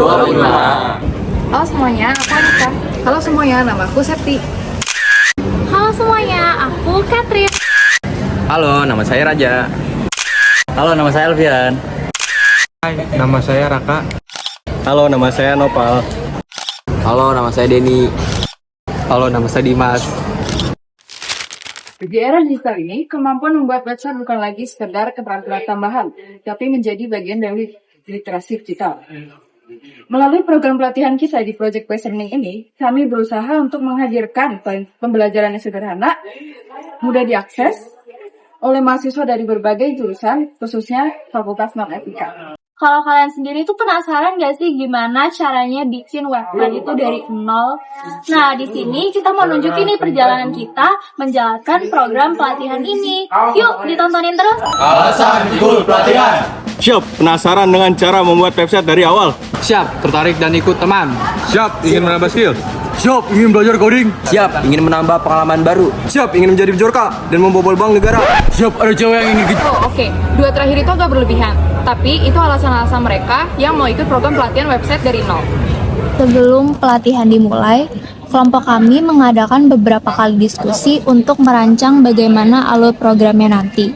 Halo semuanya, aku Anita. Halo semuanya, namaku Septi. Halo semuanya, aku Catherine. Halo, nama saya Raja. Halo, nama saya Alfian. Hai, nama saya Raka. Halo, nama saya Nopal. Halo, nama saya Denny. Halo, nama saya Dimas. Di era digital ini, kemampuan membuat website bukan lagi sekedar keterampilan tambahan, tapi menjadi bagian dari literasi digital. Melalui program pelatihan kita di Project Based Learning ini, kami berusaha untuk menghadirkan pembelajaran yang sederhana, mudah diakses oleh mahasiswa dari berbagai jurusan, khususnya Fakultas Non-Etika. Kalau kalian sendiri tuh penasaran gak sih gimana caranya bikin website itu dari nol? Nah, di sini kita mau nunjukin nih perjalanan kita menjalankan program pelatihan ini. Yuk, ditontonin terus. Alasan ikut pelatihan. Siap, penasaran dengan cara membuat website dari awal? Siap, tertarik dan ikut teman. Siap, ingin menambah skill? Siap, ingin belajar coding. Siap, ingin menambah pengalaman baru. Siap, ingin menjadi Bjorka dan membobol bank negara? Siap, ada cewek yang ingin Oke. Dua terakhir itu agak berlebihan, tapi itu alasan-alasan mereka yang mau ikut program pelatihan website dari nol. Sebelum pelatihan dimulai, kelompok kami mengadakan beberapa kali diskusi untuk merancang bagaimana alur programnya nanti.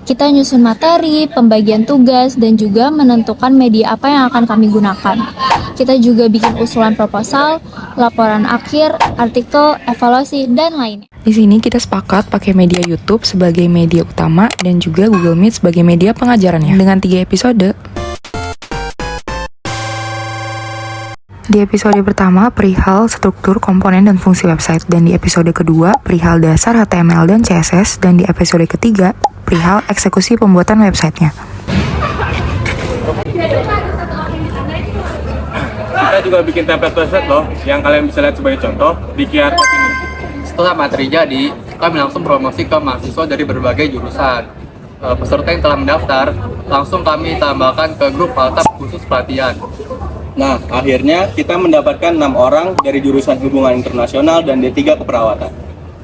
Kita nyusun materi, pembagian tugas, dan juga menentukan media apa yang akan kami gunakan. Kita juga bikin usulan proposal, laporan akhir, artikel, evaluasi, dan lainnya. Di sini kita sepakat pakai media YouTube sebagai media utama dan juga Google Meet sebagai media pengajarannya dengan 3 episode. Di episode pertama, perihal struktur, komponen, dan fungsi website. Dan di episode kedua, perihal dasar HTML dan CSS. Dan di episode ketiga, perihal eksekusi pembuatan websitenya. Kita juga bikin template website loh, yang kalian bisa lihat sebagai contoh di QR code ini. Setelah materi jadi, kami langsung promosi ke mahasiswa dari berbagai jurusan. Peserta yang telah mendaftar, langsung kami tambahkan ke grup WhatsApp khusus pelatihan. Nah, akhirnya kita mendapatkan 6 orang dari jurusan hubungan internasional dan D3 keperawatan.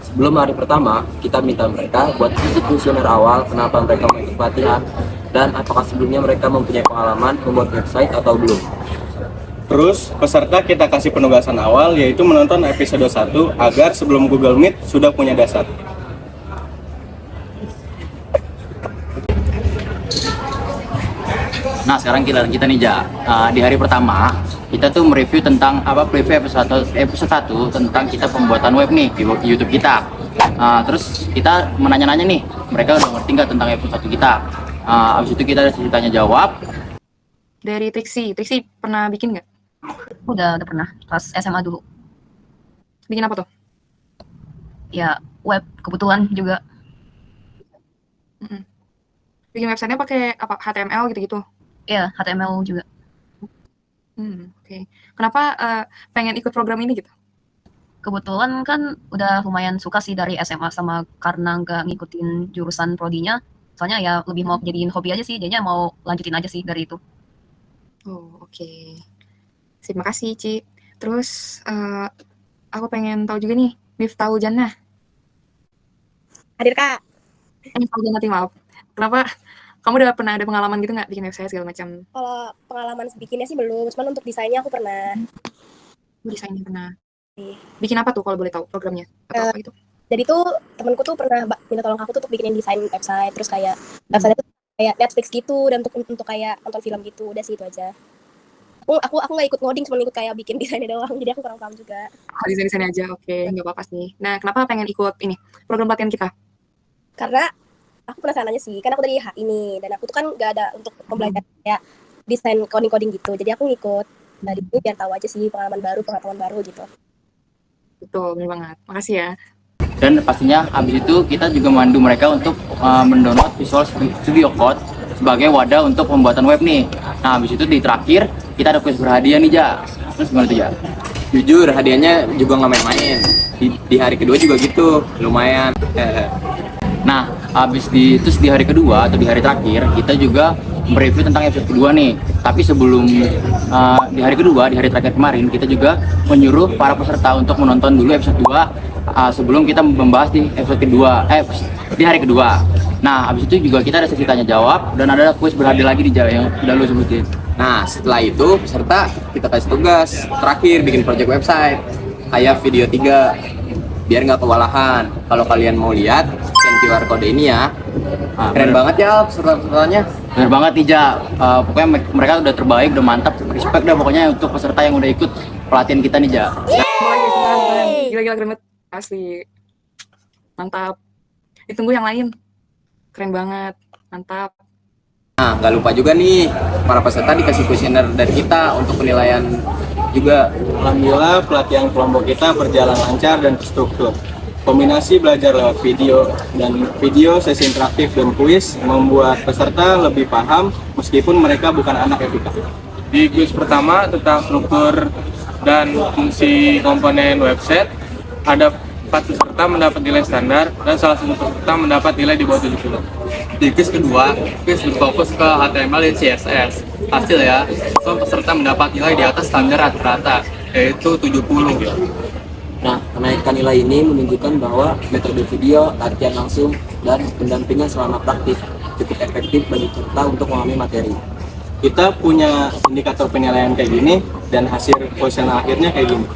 Sebelum hari pertama, kita minta mereka buat isi kuesioner awal kenapa mereka mau ikut pelatihan dan apakah sebelumnya mereka mempunyai pengalaman membuat website atau belum. Terus, peserta kita kasih penugasan awal yaitu menonton episode 1 agar sebelum Google Meet sudah punya dasar. Nah, sekarang kita nih, Ja. Di hari pertama, kita tuh mereview tentang preview episode 1 tentang kita pembuatan web nih di YouTube kita. Terus kita menanya-nanya nih, mereka udah ngerti nggak tentang episode 1 kita. Abis itu kita ada sesi tanya jawab. Dari Trixie pernah bikin nggak? Udah pernah pas SMA dulu. Bikin apa tuh? Ya web kebetulan juga. Bikin websitenya pakai apa? HTML gitu-gitu? Ya HTML juga. Oke. Kenapa pengen ikut program ini gitu? Kebetulan kan udah lumayan suka sih dari SMA sama karena nggak ngikutin jurusan prodinya. Soalnya ya lebih mau jadiin hobi aja sih, jadinya mau lanjutin aja sih dari itu. Oh, oke. Terima kasih, Ci. Terus aku pengen tahu juga nih, Miftahul Jannah. Hadir, Kak. Miftahul Jannah, maaf. Kenapa kamu udah pernah ada pengalaman gitu nggak bikin website segala macam? Kalau pengalaman bikinnya sih belum, cuman untuk desainnya aku pernah. Desainnya pernah. Bikin apa tuh kalau boleh tahu programnya? Atau apa gitu? Jadi tuh temenku tuh pernah minta tolong aku tuh untuk bikinin desain website, terus kayak website tuh kayak Netflix gitu dan untuk kayak nonton film gitu, udah sih itu aja. Aku nggak ikut ngoding, cuma ikut kayak bikin desainnya doang, jadi aku kurang paham juga. Desain aja, oke, nggak apa-apa sih. Nah, kenapa pengen ikut ini program pelatihan kita? Karena aku penasaran aja sih, kan aku dari HI nih, dan aku tuh kan nggak ada untuk pembelajaran kayak desain coding gitu, jadi aku ngikut dari itu biar tahu aja sih pengetahuan baru gitu. Betul, benar banget. Makasih ya. Dan pastinya habis itu kita juga memandu mereka untuk mendownload Visual Studio Code sebagai wadah untuk pembuatan web nih. Nah, habis itu di terakhir kita ada kuis berhadiah nih, Ja. Terus gimana tuh, Ja? Jujur, hadiahnya juga nggak main-main. Di hari kedua juga gitu, lumayan. Nah, terus di hari kedua atau di hari terakhir kita juga mereview tentang episode kedua nih. Tapi sebelum di hari kedua, di hari terakhir kemarin kita juga menyuruh para peserta untuk menonton dulu episode 2 sebelum kita membahas di episode kedua, di hari kedua. Nah, habis itu juga kita ada sesi tanya jawab dan ada kuis berhadiah lagi di yang udah lu sebutin. Nah, setelah itu peserta kita kasih tugas terakhir bikin project website kayak video 3 biar nggak kewalahan. Kalau kalian mau lihat scan QR code ini ya. Keren banget ya peserta-pesertanya. Bener banget nih Ja. Pokoknya mereka udah terbaik, udah mantap. Respect dah pokoknya untuk peserta yang udah ikut pelatihan kita nih Ja. Gila-gila keren banget. Asli. Mantap. Ditunggu yang lain. Keren banget. Mantap. Nah, nggak lupa juga nih, para peserta dikasih kuesioner dari kita untuk penilaian juga. Alhamdulillah pelatihan kelompok kita berjalan lancar dan terstruktur. Kombinasi belajar lewat video, sesi interaktif dan kuis membuat peserta lebih paham meskipun mereka bukan anak FIK. Di kuis pertama tentang struktur dan fungsi komponen website, ada 4 peserta mendapat nilai standar dan salah satu peserta mendapat nilai di bawah 70. Di quiz kedua, quiz berfokus ke HTML dan CSS. Hasil ya, semua peserta mendapat nilai di atas standar rata-rata, yaitu 70. Nah, kenaikan nilai ini menunjukkan bahwa metode video, latihan langsung, dan pendampingan selama praktik cukup efektif bagi peserta untuk memahami materi. Kita punya indikator penilaian kayak gini dan hasil kuesioner akhirnya kayak gini.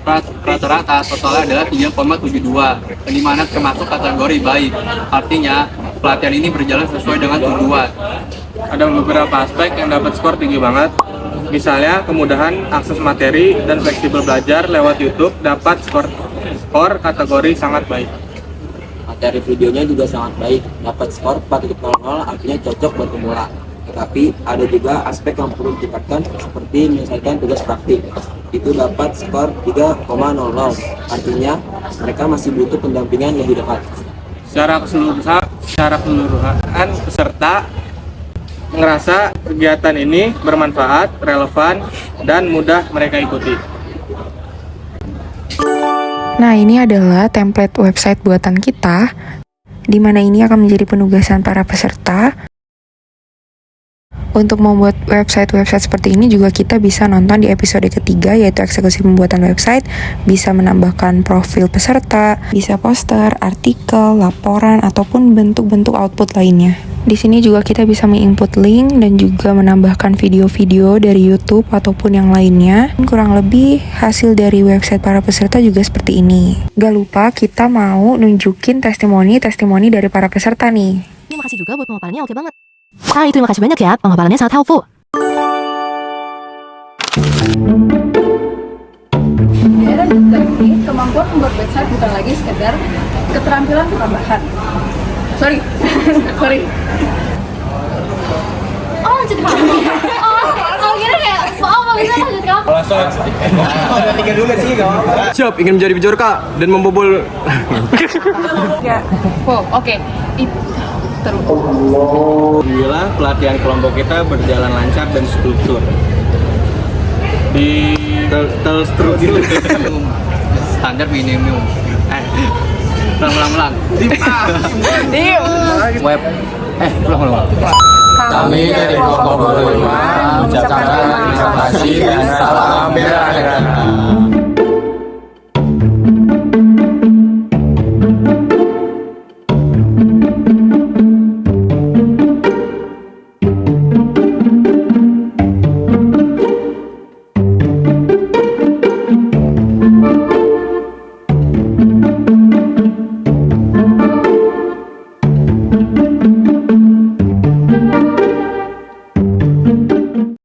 Rata-rata totalnya adalah 3,72, di mana termasuk kategori baik. Artinya, pelatihan ini berjalan sesuai dengan tujuan. Ada beberapa aspek yang dapat skor tinggi banget. Misalnya, kemudahan akses materi dan fleksibel belajar lewat YouTube dapat skor kategori sangat baik. Materi videonya juga sangat baik, dapat skor 4.00 artinya cocok buat pemula. Tetapi ada juga aspek yang perlu ditingkatkan seperti menyelesaikan tugas praktik. Itu dapat skor 3.00, artinya mereka masih butuh pendampingan lebih dekat. Secara keseluruhan peserta ngerasa kegiatan ini bermanfaat, relevan, dan mudah mereka ikuti. Nah, ini adalah template website buatan kita, di mana ini akan menjadi penugasan para peserta. Untuk membuat website-website seperti ini juga kita bisa nonton di episode ketiga, yaitu eksekusi pembuatan website, bisa menambahkan profil peserta, bisa poster, artikel, laporan, ataupun bentuk-bentuk output lainnya. Di sini juga kita bisa menginput link dan juga menambahkan video-video dari YouTube ataupun yang lainnya. Kurang lebih hasil dari website para peserta juga seperti ini. Gak lupa kita mau nunjukin testimoni dari para peserta nih. Terima kasih juga buat pemaparannya, oke banget. Terima kasih banyak ya, pemaparannya sangat helpful. Di era digital ini, kemampuan membuat website bukan lagi sekedar keterampilan tambahan. Sorry. Oh, lanjut kamu. Oh, kira kayak, bisa lanjut kamu. Siap ingin menjadi pencurka dan membobol. Ya. Oke. Alhamdulillah pelatihan kelompok kita berjalan lancar dan struktur. Di terstruktur Standar minimum. Ulang. Web ulang. Kami dari kelompok 25 mengucapkan terima kasih dan salam berakhirat.